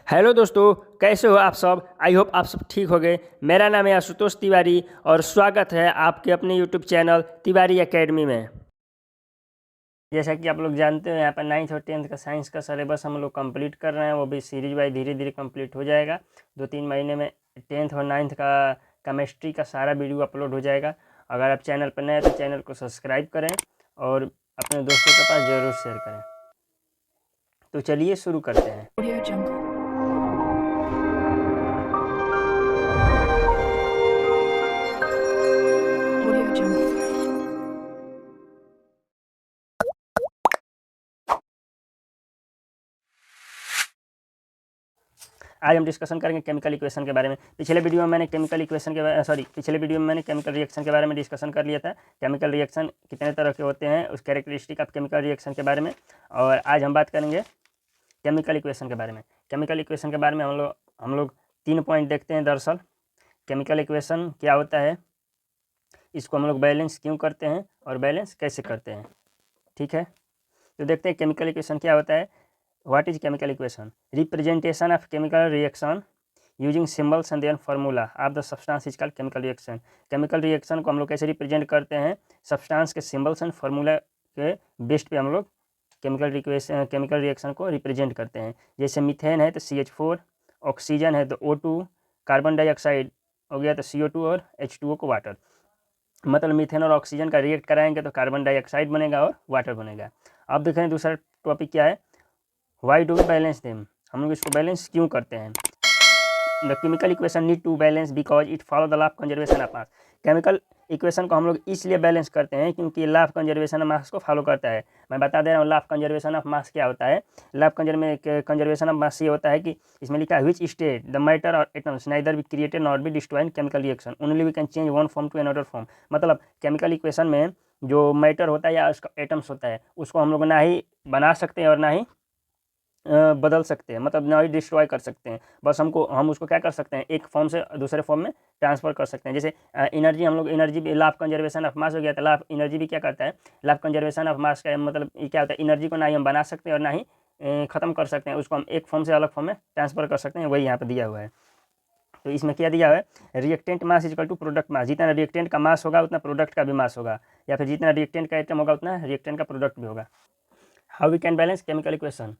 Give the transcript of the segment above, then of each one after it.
Hello दोस्तों, कैसे हो आप सब। आई होप आप सब ठीक हो गए। मेरा नाम है आशुतोष तिवारी और स्वागत है आपके अपने यूट्यूब चैनल तिवारी एकेडमी में। जैसा कि आप लोग जानते हो, यहाँ पर 9th और 10th का साइंस का सिलेबस हम लोग कंप्लीट कर रहे हैं। वो भी सीरीज वाइज धीरे धीरे कंप्लीट हो जाएगा। 2-3 महीने में 10th और 9th का केमिस्ट्री का सारा वीडियो अपलोड हो जाएगा। अगर आप चैनल पर नए हैं तो चैनल को सब्सक्राइब करें और अपने दोस्तों के पास ज़रूर शेयर करें। तो चलिए शुरू करते हैं। Audio Jungle. Audio Jungle. आज हम डिस्कशन करेंगे केमिकल इक्वेशन के बारे में। पिछले वीडियो में मैंने केमिकल रिएक्शन के बारे में डिस्कशन कर लिया था। केमिकल रिएक्शन कितने तरह के होते हैं, उस कैरेक्टरिस्टिक ऑफ केमिकल रिएक्शन के बारे में। और आज हम बात करेंगे केमिकल इक्वेशन के बारे में। केमिकल इक्वेशन के बारे में हम लोग 3 पॉइंट देखते हैं। दरअसल केमिकल इक्वेशन क्या होता है, इसको हम लोग बैलेंस क्यों करते हैं और बैलेंस कैसे करते हैं। ठीक है, तो देखते हैं केमिकल इक्वेशन क्या होता है। What is chemical equation? Representation of chemical reaction using symbols and then formula of the substance is called chemical reaction. chemical reaction को हम लोग कैसे रिप्रेजेंट करते हैं, सब्सटेंस के सिम्बल्स एंड फार्मूला के बेस्ट पे हम लोग केमिकल रिएक्शन को रिप्रेजेंट करते हैं। जैसे मीथेन है तो CH4, ऑक्सीजन है तो O2, कार्बन डाइऑक्साइड हो गया तो CO2 और H2O को वाटर। मतलब मीथेन और ऑक्सीजन का रिएक्ट कराएंगे तो कार्बन डाइऑक्साइड बनेगा और वाटर बनेगा। अब देखें दूसरा टॉपिक क्या है, why do we balance them, हम लोग इसको बैलेंस क्यों करते हैं। The chemical equation need to balance because it follow the law of conservation of mass. Chemical equation को हम लोग इसलिए बैलेंस करते हैं क्योंकि law of conservation of mass को फॉलो करता है। मैं बता दे रहा हूँ law of conservation of mass क्या होता है। Law of conservation of mass ये होता है कि इसमें लिखा है विच स्टेट द मैटर और atoms neither be created not be destroyed in chemical reaction only we can change one form to another form. मतलब केमिकल इक्वेशन में जो मैटर होता है या उसका एटम्स होता है उसको हम लोग ना ही बना सकते हैं और ना ही बदल सकते हैं, मतलब ना ही डिस्ट्रॉय कर सकते हैं। बस हम उसको क्या कर सकते हैं, एक फॉर्म से दूसरे फॉर्म में ट्रांसफ़र कर सकते हैं। जैसे एनर्जी, हम लोग एनर्जी भी लॉ ऑफ कंजर्वेशन ऑफ मास हो गया था। लॉ ऑफ एनर्जी भी क्या करता है, लॉ ऑफ कंजर्वेशन ऑफ मास का मतलब ये क्या होता है, एनर्जी को ना ही हम बना सकते हैं और ना ही ख़त्म कर सकते हैं, उसको हम एक फॉर्म से अलग फॉर्म में ट्रांसफ़र कर सकते हैं। वही यहाँ पर दिया हुआ है। तो इसमें क्या दिया हुआ है, reactant mass equal to product mass. जितना रिएक्टेंट का मास होगा उतना प्रोडक्ट का भी मास होगा, या फिर जितना रिएक्टेंट का आइटम होगा उतना रिएक्टेंट का प्रोडक्ट भी होगा। How we can balance chemical equation,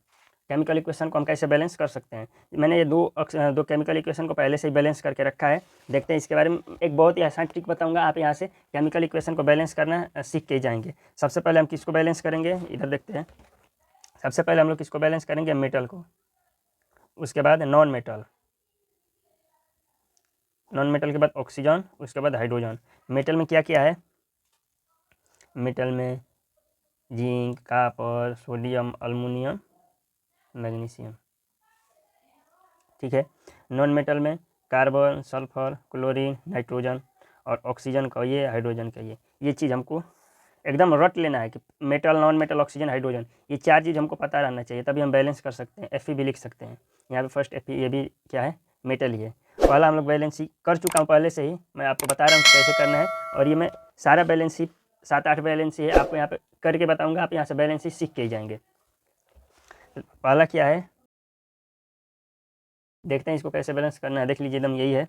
chemical equation को हम कैसे बैलेंस कर सकते हैं। मैंने ये दो केमिकल इक्वेशन को पहले से ही बैलेंस करके रखा है। देखते हैं इसके बारे में। एक बहुत ही आसान ट्रिक बताऊंगा, आप यहाँ से केमिकल इक्वेशन को बैलेंस करना सीख के जाएंगे। सबसे पहले हम किसको बैलेंस करेंगे, इधर देखते हैं। सबसे पहले हम लोग किसको बैलेंस करेंगे, मेटल को। उसके बाद नॉन मेटल, नॉन मेटल के बाद ऑक्सीजन, उसके बाद हाइड्रोजन। मेटल में क्या क्या है, मेटल में zinc, copper, sodium, aluminium, magnesium. ठीक है। नॉन मेटल में कार्बन, सल्फर, क्लोरीन, नाइट्रोजन और ऑक्सीजन का ये, हाइड्रोजन का ये चीज़ हमको एकदम रट लेना है कि metal, non metal, oxygen, hydrogen, ये 4 चीज़ हमको पता रहना चाहिए, तभी हम बैलेंस कर सकते हैं। Fe भी लिख सकते हैं यहाँ पे। फर्स्ट Fe ये भी क्या है, मेटल ही है। पहला हम लोग बैलेंस ही कर चुका हूँ पहले से ही, मैं आपको बता रहा हूँ कैसे करना है। और ये मैं सारा बैलेंस ही 7-8 बैलेंस ही है आपको यहाँ पे करके बताऊँगा, आप यहाँ से बैलेंस ही सीख के ही जाएंगे। पहला क्या है, देखते हैं इसको कैसे बैलेंस करना है। देख लीजिए एकदम यही है।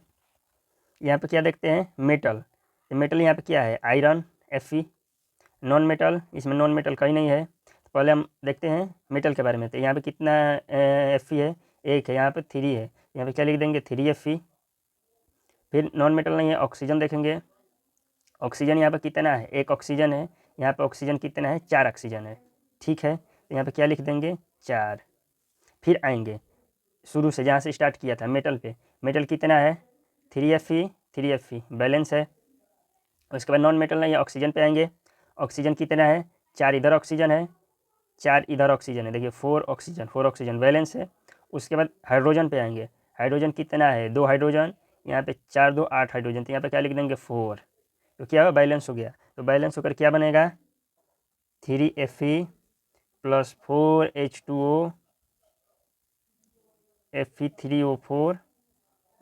यहाँ पे क्या देखते हैं, मेटल। मेटल यहाँ पे क्या है, आयरन, Fe। नॉन मेटल, इसमें नॉन मेटल कहीं नहीं है। तो पहले हम देखते हैं मेटल के बारे में। तो यहाँ पे कितना Fe है, 1 है। यहाँ पे 3 है, यहाँ पे क्या लिख देंगे, 3Fe। फिर नॉन मेटल नहीं है, ऑक्सीजन देखेंगे। ऑक्सीजन यहाँ पे कितना है, 1 ऑक्सीजन है। यहाँ पे ऑक्सीजन कितना है, 4 ऑक्सीजन है। ठीक है, तो यहाँ पे क्या लिख देंगे, 4। फिर आएंगे शुरू से जहाँ से स्टार्ट किया था, मेटल पे। मेटल कितना है, 3Fe बैलेंस है। उसके बाद नॉन मेटल नहीं है, ऑक्सीजन पे आएंगे। ऑक्सीजन कितना है, 4 इधर ऑक्सीजन है, 4 इधर ऑक्सीजन है। देखिए 4 ऑक्सीजन बैलेंस है। उसके बाद हाइड्रोजन पे आएंगे। हाइड्रोजन कितना है, 2 हाइड्रोजन। यहाँ पे 4 2 8 हाइड्रोजन, तो यहाँ पे क्या लिख देंगे, 4। तो क्या हुआ, बैलेंस हो गया। तो बैलेंस होकर क्या बनेगा, 3Fe plus 4H2O, Fe3O4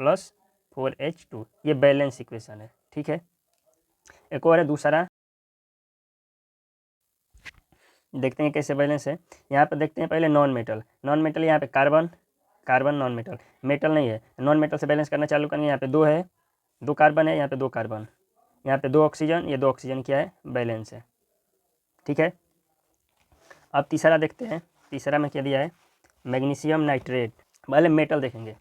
plus 4H2। ये बैलेंस इक्वेशन है। ठीक है, एक और है दूसरा, देखते हैं कैसे बैलेंस है। यहाँ पर देखते हैं पहले नॉन मेटल। नॉन मेटल यहाँ पे carbon, carbon non metal, metal नहीं है, नॉन मेटल से बैलेंस करना चालू करेंगे। यहाँ पे 2 है, 2 कार्बन है, यहाँ पे 2 कार्बन, यहाँ पे 2 ऑक्सीजन, ये 2 ऑक्सीजन क्या है, बैलेंस है। ठीक है, अब तीसरा देखते हैं। तीसरा में क्या दिया है, मैग्नीशियम नाइट्रेट। पहले मेटल देखेंगे,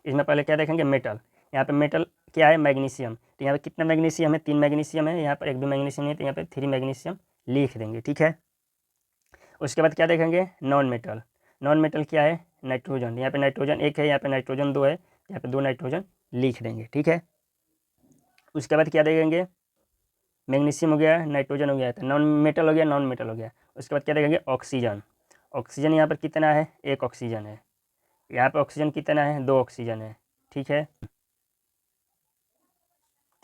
इसमें पहले क्या देखेंगे, मेटल। यहाँ पे मेटल क्या है, मैग्नीशियम। तो यहाँ पे कितना मैग्नीशियम है, 3 मैग्नीशियम है, यहाँ पर 1 भी मैग्नीशियम नहीं है, तो यहाँ पे 3 मैग्नीशियम लिख देंगे। ठीक है, उसके बाद क्या देखेंगे, नॉन मेटल। नॉन मेटल क्या है, नाइट्रोजन। यहाँ पे नाइट्रोजन 1 है, यहाँ पे नाइट्रोजन 2 है, यहाँ पे 2 नाइट्रोजन लिख देंगे। ठीक है, उसके बाद क्या देखेंगे, मैग्नीशियम हो गया, नाइट्रोजन हो गया, तो नॉन मेटल हो गया, नॉन मेटल हो गया। उसके बाद क्या देखेंगे, ऑक्सीजन। ऑक्सीजन यहाँ पर कितना है, 1 ऑक्सीजन है। यहाँ पे ऑक्सीजन कितना है, 2 ऑक्सीजन है। ठीक है,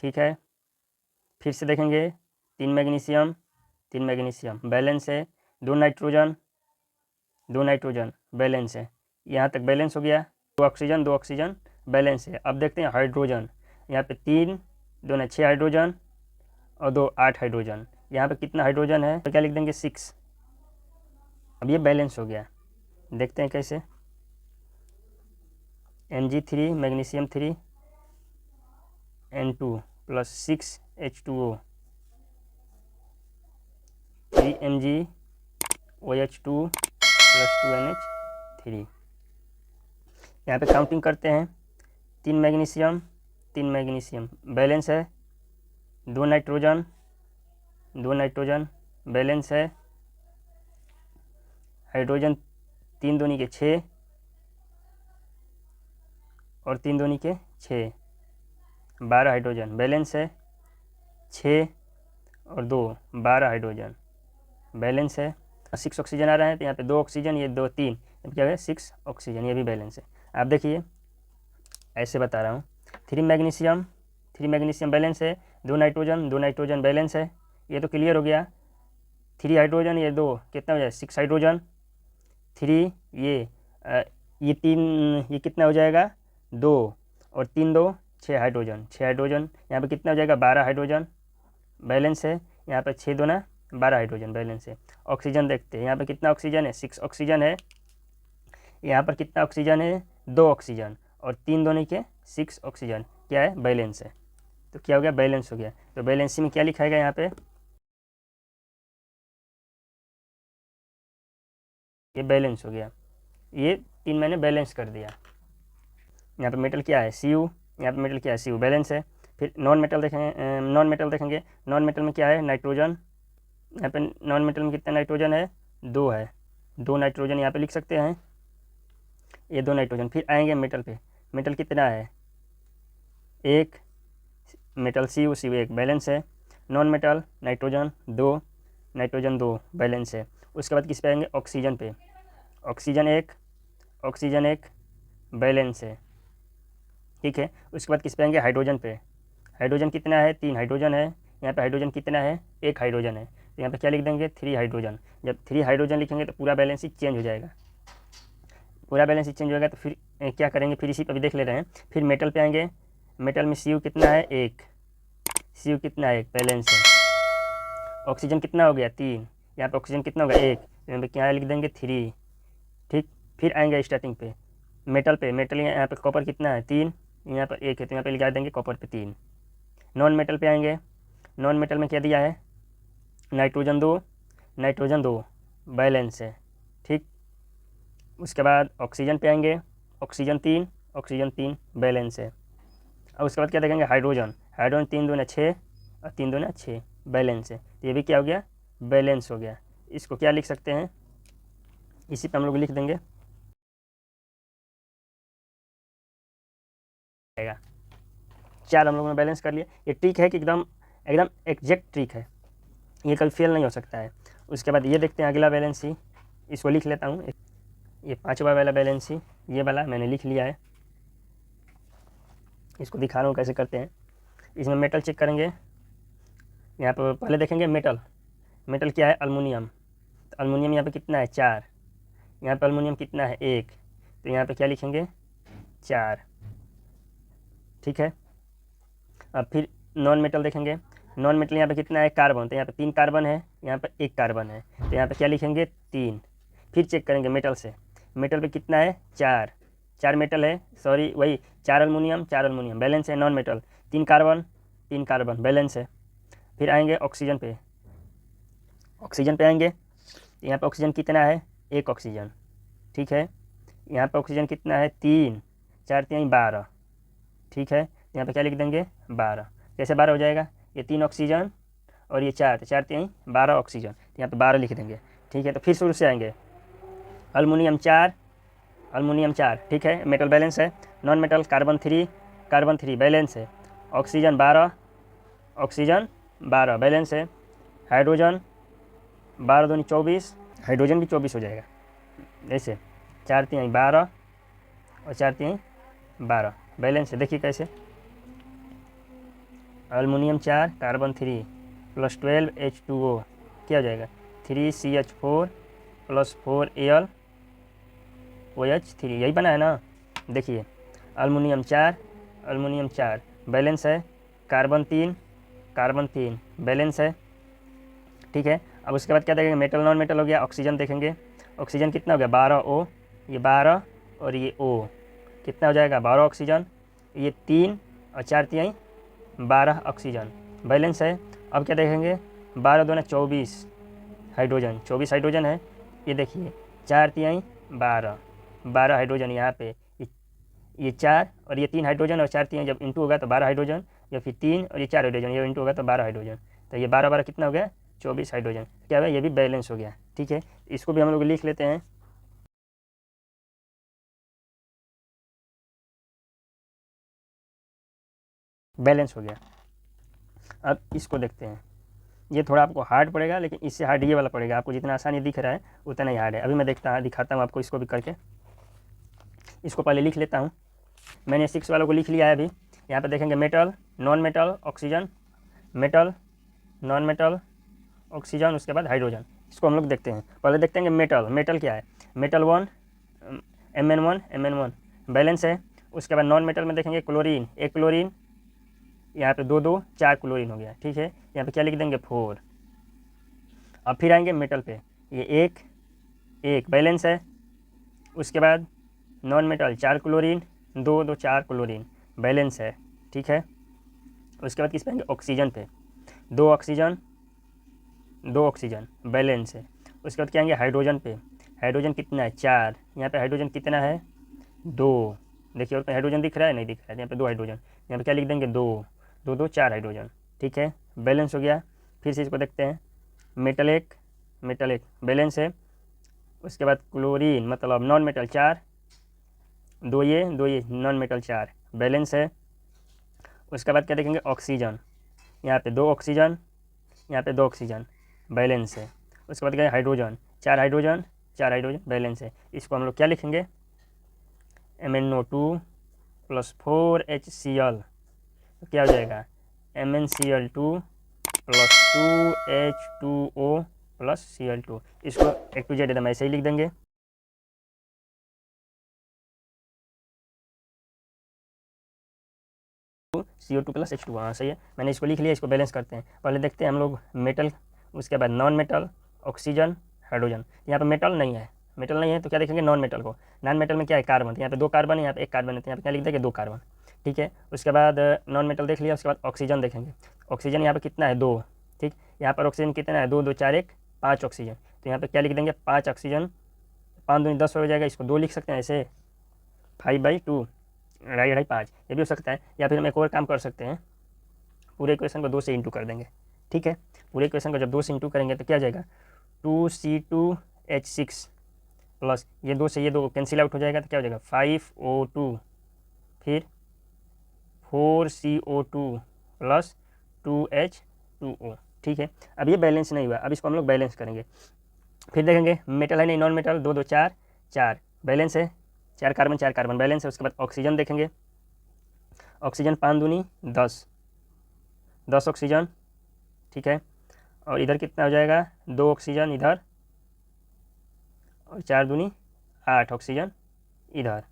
ठीक है, फिर से देखेंगे, 3 मैग्नीशियम, 3 मैग्नीशियम बैलेंस है, 2 नाइट्रोजन, 2 नाइट्रोजन बैलेंस है। यहाँ तक बैलेंस हो गया, 2 ऑक्सीजन, 2 ऑक्सीजन बैलेंस है। अब देखते हैं हाइड्रोजन। यहाँ पे 3 2 ने 6 हाइड्रोजन और 2 8 हाइड्रोजन। यहाँ पे कितना हाइड्रोजन है, तो क्या लिख देंगे, 6। अब ये बैलेंस हो गया, देखते हैं कैसे। Mg3 magnesium 3 N2 plus 6 H2O 3 Mg OH2 plus 2 NH3। यहाँ पे काउंटिंग करते हैं, 3 मैग्नीशियम, 3 मैग्नीशियम बैलेंस है, 2 नाइट्रोजन, 2 नाइट्रोजन बैलेंस है, हाइड्रोजन 3 दूनी के 6 और 3 दूनी के 6, 12 हाइड्रोजन बैलेंस है, 6 और 2 12 हाइड्रोजन बैलेंस है। 6 ऑक्सीजन आ रहा है, तो यहाँ पे 2 ऑक्सीजन, ये 2 3, क्या है 6 ऑक्सीजन, ये भी बैलेंस है। आप देखिए ऐसे बता रहा हूँ, 3 मैग्नीशियम, 3 मैग्नीशियम बैलेंस है, 2 नाइट्रोजन, 2 नाइट्रोजन बैलेंस है, ये तो क्लियर हो गया। 3 हाइड्रोजन, ये 2 कितना हो जाएगा, 6 हाइड्रोजन, 3 ये 3, ये कितना हो जाएगा, 2 और 3 2 6 हाइड्रोजन, 6 हाइड्रोजन, यहाँ पे कितना हो जाएगा, 12 हाइड्रोजन बैलेंस है। यहाँ पे 6 2 12 हाइड्रोजन बैलेंस है। ऑक्सीजन देखते हैं, यहाँ पे कितना ऑक्सीजन है, 6 ऑक्सीजन है। यहाँ पर कितना ऑक्सीजन है, 2 ऑक्सीजन और 3 दोनों के 6 ऑक्सीजन, क्या है, बैलेंस है। तो क्या हो गया, बैलेंस हो गया। तो बैलेंस में क्या लिखाएगा, यहाँ पे ये बैलेंस हो गया, ये 3 मैंने बैलेंस कर दिया। यहाँ पे मेटल क्या है, Cu, यहाँ पे मेटल क्या है, Cu बैलेंस है। फिर नॉन मेटल देखेंगे, नॉन मेटल देखेंगे, नॉन मेटल में क्या है, नाइट्रोजन। यहाँ पे नॉन मेटल में कितना नाइट्रोजन है, 2 है, 2 नाइट्रोजन यहाँ पे लिख सकते हैं, ये 2 नाइट्रोजन। फिर आएंगे मेटल पे, मेटल कितना है, 1 मेटल Cu 1 बैलेंस है। Non metal nitrogen 2, nitrogen 2 balance है। उसके बाद किस पे आएंगे, ऑक्सीजन पे, ऑक्सीजन 1, ऑक्सीजन 1 बैलेंस है। ठीक है, उसके बाद किस पे आएंगे, हाइड्रोजन पे, हाइड्रोजन कितना है, 3 हाइड्रोजन है। यहाँ पे हाइड्रोजन कितना है, 1 हाइड्रोजन है, तो यहाँ पे क्या लिख देंगे, 3 हाइड्रोजन। जब 3 हाइड्रोजन लिखेंगे तो पूरा बैलेंस ही चेंज हो जाएगा, पूरा बैलेंस ही चेंज होगा। तो फिर क्या करेंगे, फिर इसी पर भी देख ले रहे हैं। फिर मेटल पे आएंगे, मेटल में Cu कितना है, 1, Cu कितना है, 1 बैलेंस है। ऑक्सीजन कितना हो गया, 3, यहाँ पे ऑक्सीजन कितना होगा, 1, यहाँ पे क्या लिख देंगे, 3। ठीक, फिर आएंगे स्टार्टिंग पे मेटल पे, मेटल यहाँ पे कॉपर कितना है, 3, यहाँ पर 1 है, तो यहाँ पे लिखा देंगे कॉपर पे 3। नॉन मेटल पे आएंगे, नॉन मेटल में क्या दिया है, नाइट्रोजन 2, नाइट्रोजन 2 बैलेंस है। ठीक, उसके बाद ऑक्सीजन पे आएंगे, ऑक्सीजन 3, ऑक्सीजन 3 बैलेंस है। और उसके बाद क्या देखेंगे, हाइड्रोजन, हाइड्रोजन 3 2 6 और 3 2 6 बैलेंस है। तो ये भी क्या हो गया, बैलेंस हो गया। इसको क्या लिख सकते हैं, इसी पे हम लोग लिख देंगे, 4 हम लोगों ने बैलेंस कर लिया। ये ट्रिक है कि एकदम एकदम एग्जैक्ट ट्रिक है, ये कभी फेल नहीं हो सकता है। उसके बाद ये देखते हैं अगला बैलेंस ही, इसको लिख लेता हूँ। ये 5वां वाला बैलेंस ही, ये वाला मैंने लिख लिया है, इसको दिखा रहा हूँ कैसे करते हैं। इसमें मेटल चेक करेंगे, यहाँ पर पहले देखेंगे मेटल, मेटल क्या है, अल्मुनियम। तो अल्मुनियम यहाँ पे कितना है, 4, यहाँ पे अल्मुनियम कितना है, 1, तो यहाँ पे क्या लिखेंगे, 4। ठीक है, अब फिर नॉन मेटल देखेंगे, नॉन मेटल यहाँ पे कितना है, कार्बन, तो यहाँ पे 3 कार्बन है, यहाँ पे 1 कार्बन है, तो यहाँ पे क्या लिखेंगे, 3। फिर चेक करेंगे मेटल से, मेटल पे कितना है, 4, 4 मेटल है, सॉरी वही 4 अल्मोनियम बैलेंस है। नॉन मेटल 3 कार्बन बैलेंस है। फिर आएंगे ऑक्सीजन पे आएंगे। यहाँ पे ऑक्सीजन कितना है, 1 ऑक्सीजन, ठीक है। यहाँ पे ऑक्सीजन कितना है, 3, 4 3 12, ठीक है। यहाँ पे क्या लिख देंगे, 12। कैसे 12 हो जाएगा, ये 3 ऑक्सीजन और ये 4 4 3 12 ऑक्सीजन, यहाँ पे 12 लिख देंगे, ठीक है। तो फिर शुरू से आएंगे, अल्मोनियम 4, ठीक है, मेटल बैलेंस है। नॉन मेटल कार्बन 3 बैलेंस है। ऑक्सीजन 12 बैलेंस है। हाइड्रोजन 12 दूनी 24, हाइड्रोजन भी 24 हो जाएगा। ऐसे 4 3 12 और 4 3 12 बैलेंस है। देखिए कैसे, अल्मोनियम 4 कार्बन 3 प्लस 12 H2O क्या हो जाएगा, 3CH4 प्लस 4Al OH3, यही बना है ना। देखिए अल्मोनियम 4 बैलेंस है। कार्बन 3 बैलेंस है, ठीक है। अब उसके बाद क्या देखेंगे, मेटल नॉन मेटल हो गया। ऑक्सीजन देखेंगे, ऑक्सीजन कितना हो गया, 12 O, ये 12 और ये O कितना हो जाएगा, 12 ऑक्सीजन। ये 3 और 4 3 12 ऑक्सीजन बैलेंस है। अब क्या देखेंगे, 12 दूना 24 हाइड्रोजन है। ये देखिए 4 3 12 हाइड्रोजन यहाँ पे, ये 4 और ये 3 हाइड्रोजन और 4 3 जब इंटू होगा तो 12 हाइड्रोजन, या फिर 3 और ये 4 हाइड्रोजन ये इंटू होगा तो 12 हाइड्रोजन। तो ये 12 कितना हो गया, 24 हाइड्रोजन। क्या हुआ, ये भी बैलेंस हो गया, ठीक है। इसको भी हम लोग लिख लेते हैं, बैलेंस हो गया। अब इसको देखते हैं, ये थोड़ा आपको हार्ड पड़ेगा, लेकिन इससे हार्ड ये वाला पड़ेगा। आपको जितना आसानी दिख रहा है उतना ही हार्ड है। अभी मैं दिखाता हूँ आपको इसको भी करके। इसको पहले लिख लेता हूँ, मैंने 6 वालों को लिख लिया है। अभी यहाँ पे देखेंगे metal non metal oxygen, metal non metal oxygen, उसके बाद हाइड्रोजन। इसको हम लोग देखते हैं। पहले देखते हैं मेटल क्या है, मेटल 1 Mn1 बैलेंस है। उसके बाद नॉन मेटल में देखेंगे क्लोरीन, 1 क्लोरीन, यहाँ पे 2 2 4 क्लोरीन हो गया, ठीक है। यहाँ पे क्या लिख देंगे, 4। अब फिर आएंगे मेटल पे, ये 1 बैलेंस है। उसके बाद non metal 4 chlorine, 2 2 4 chlorine balance है, ठीक है। उसके बाद किस पे आएंगे, ऑक्सीजन पे, 2 ऑक्सीजन बैलेंस है। उसके बाद क्या आएंगे, हाइड्रोजन पे, हाइड्रोजन कितना है, 4। यहाँ पे हाइड्रोजन कितना है, 2। देखिए और पे हाइड्रोजन दिख रहा है, नहीं दिख रहा है, यहाँ पे 2 हाइड्रोजन। यहाँ पे क्या लिख देंगे, 2 2 4 हाइड्रोजन, ठीक है, बैलेंस हो गया। फिर से इसको देखते हैं, मेटल एक बैलेंस है। उसके बाद क्लोरीन मतलब नॉन मेटल 4, 2 ये नॉन मेटल 4 बैलेंस है। उसके बाद क्या देखेंगे, ऑक्सीजन, यहाँ पे 2 ऑक्सीजन, यहाँ पे 2 ऑक्सीजन बैलेंस है। उसके बाद क्या, हाइड्रोजन 4 हाइड्रोजन बैलेंस है। इसको हम लोग क्या लिखेंगे, MnO2 प्लस 4HCl, तो क्या हो जाएगा, MnCl2 plus 2H2O plus Cl2। इसको A to Z एकदम ऐसे ही लिख देंगे। CO2 प्लस H2, हाँ सही है, मैंने इसको लिख लिया। इसको बैलेंस करते हैं। पहले देखते हैं हम लोग मेटल, उसके बाद नॉन मेटल, ऑक्सीजन, हाइड्रोजन। यहाँ पे मेटल नहीं है तो क्या देखेंगे, नॉन मेटल को। नॉन मेटल में क्या है, कार्बन, तो यहाँ पे 2 कार्बन है, यहाँ पे 1 कार्बन है, तो यहाँ पे क्या लिख देंगे, 2 कार्बन, ठीक है। उसके बाद नॉन मेटल देख लिया। उसके बाद ऑक्सीजन देखेंगे, ऑक्सीजन यहाँ पे कितना है, 2, ठीक। यहाँ पर ऑक्सीजन कितना है, 2 2 4 1 5 ऑक्सीजन, तो यहाँ पे क्या लिख देंगे, 5 ऑक्सीजन, 5 दूनी 10 हो जाएगा। इसको 2 लिख सकते हैं ऐसे, 5/2 2.5 5, ये भी हो सकता है। या फिर हम एक और काम कर सकते हैं, पूरे इक्वेशन को 2 से इंटू कर देंगे, ठीक है। पूरे इक्वेशन को जब 2 से इंटू करेंगे तो क्या जाएगा, 2C2H6 प्लस ये 2 से ये 2 कैंसिल आउट हो जाएगा, तो क्या हो जाएगा, 5O2 फिर 4CO2 प्लस 2H2O, ठीक है। अब ये बैलेंस नहीं हुआ, अब इसको हम लोग बैलेंस करेंगे। फिर देखेंगे मेटल है नहीं, नॉन मेटल, 2 2 4 बैलेंस है, 4 कार्बन बैलेंस है। उसके बाद ऑक्सीजन देखेंगे, ऑक्सीजन 5 दूनी 10 ऑक्सीजन, ठीक है। और इधर कितना हो जाएगा, 2 ऑक्सीजन इधर, और 4 दूनी 8 ऑक्सीजन इधर,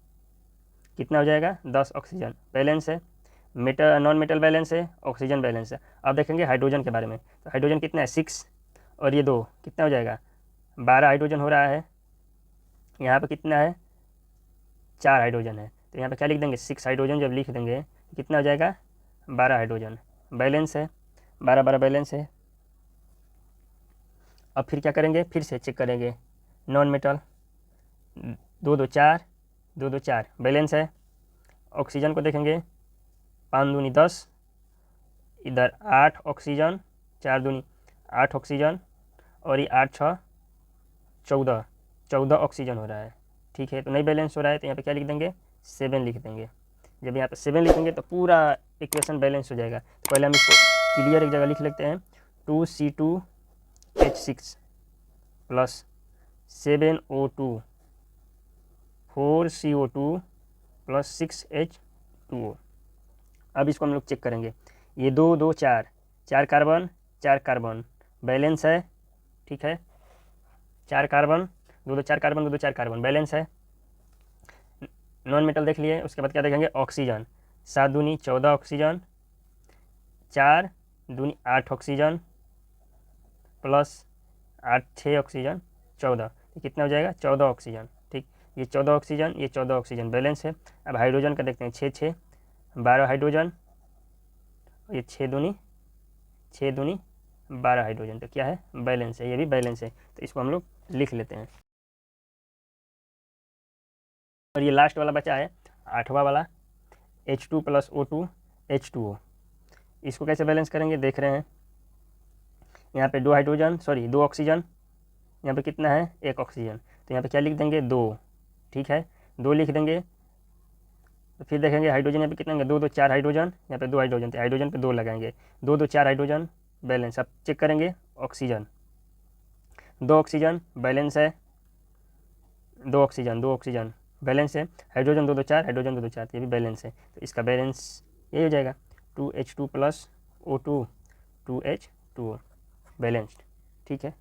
कितना हो जाएगा, 10 ऑक्सीजन बैलेंस है। मेटल नॉन मेटल बैलेंस है, ऑक्सीजन बैलेंस है। अब देखेंगे हाइड्रोजन के बारे में, तो हाइड्रोजन कितना है, 6 और ये 2 कितना हो जाएगा, 12 हाइड्रोजन हो रहा है। यहाँ पे कितना है, 4 हाइड्रोजन है, तो यहाँ पे क्या लिख देंगे 6 हाइड्रोजन जब लिख देंगे कितना हो जाएगा 12 हाइड्रोजन, बैलेंस है 12 12 बैलेंस है। अब फिर क्या करेंगे, फिर से चेक करेंगे नॉन मेटल 2 2 4 2 2 4 बैलेंस है। ऑक्सीजन को देखेंगे 5 दूनी 10, इधर 8 ऑक्सीजन, 4 दूनी 8 ऑक्सीजन और ये 8 6 14 14 ऑक्सीजन हो रहा है। ठीक है, तो नहीं बैलेंस हो रहा है तो यहाँ पे क्या लिख देंगे 7 लिख देंगे। जब यहाँ पे 7 लिखेंगे तो पूरा इक्वेशन बैलेंस हो जाएगा। तो पहले हम इसको क्लियर एक जगह लिख लेते हैं 2C2H6 plus 7O2 4CO2 plus 6H2O। अब इसको हम लोग चेक करेंगे, ये 2 2 4 4 कार्बन 4 कार्बन बैलेंस है। ठीक है, 4 कार्बन 2 2 4 कार्बन 2 2 4 कार्बन बैलेंस है। नॉन मेटल देख लिए, उसके बाद क्या देखेंगे ऑक्सीजन 7 दूनी 14 ऑक्सीजन, 4 दूनी 8 ऑक्सीजन प्लस 8 6 ऑक्सीजन 14, तो कितना हो जाएगा 14 ऑक्सीजन। ठीक, ये 14 ऑक्सीजन ये 14 ऑक्सीजन बैलेंस है। अब हाइड्रोजन का देखते हैं 6 6 12 हाइड्रोजन, ये 6 दूनी 12 हाइड्रोजन, तो क्या है बैलेंस है, ये भी बैलेंस है। तो इसको हम लोग लिख लेते हैं। और ये लास्ट वाला बचा है 8वां वाला H2 प्लस O2 H2O, इसको कैसे बैलेंस करेंगे देख रहे हैं। यहाँ पे 2 हाइड्रोजन 2 ऑक्सीजन, यहाँ पे कितना है 1 ऑक्सीजन, तो यहाँ पे क्या लिख देंगे 2। ठीक है, 2 लिख देंगे। तो फिर देखेंगे हाइड्रोजन यहाँ पे कितना है 2 2 4 हाइड्रोजन, यहाँ पे 2 हाइड्रोजन, तो हाइड्रोजन पे 2 लगाएंगे 2 2 4 हाइड्रोजन बैलेंस। अब चेक करेंगे ऑक्सीजन 2 ऑक्सीजन बैलेंस है, 2 ऑक्सीजन बैलेंस है। हाइड्रोजन 2 2 4 हाइड्रोजन 2 2 4, ये भी बैलेंस है। तो इसका बैलेंस ये हो जाएगा 2H2 plus O2 2H2O balanced. ठीक है।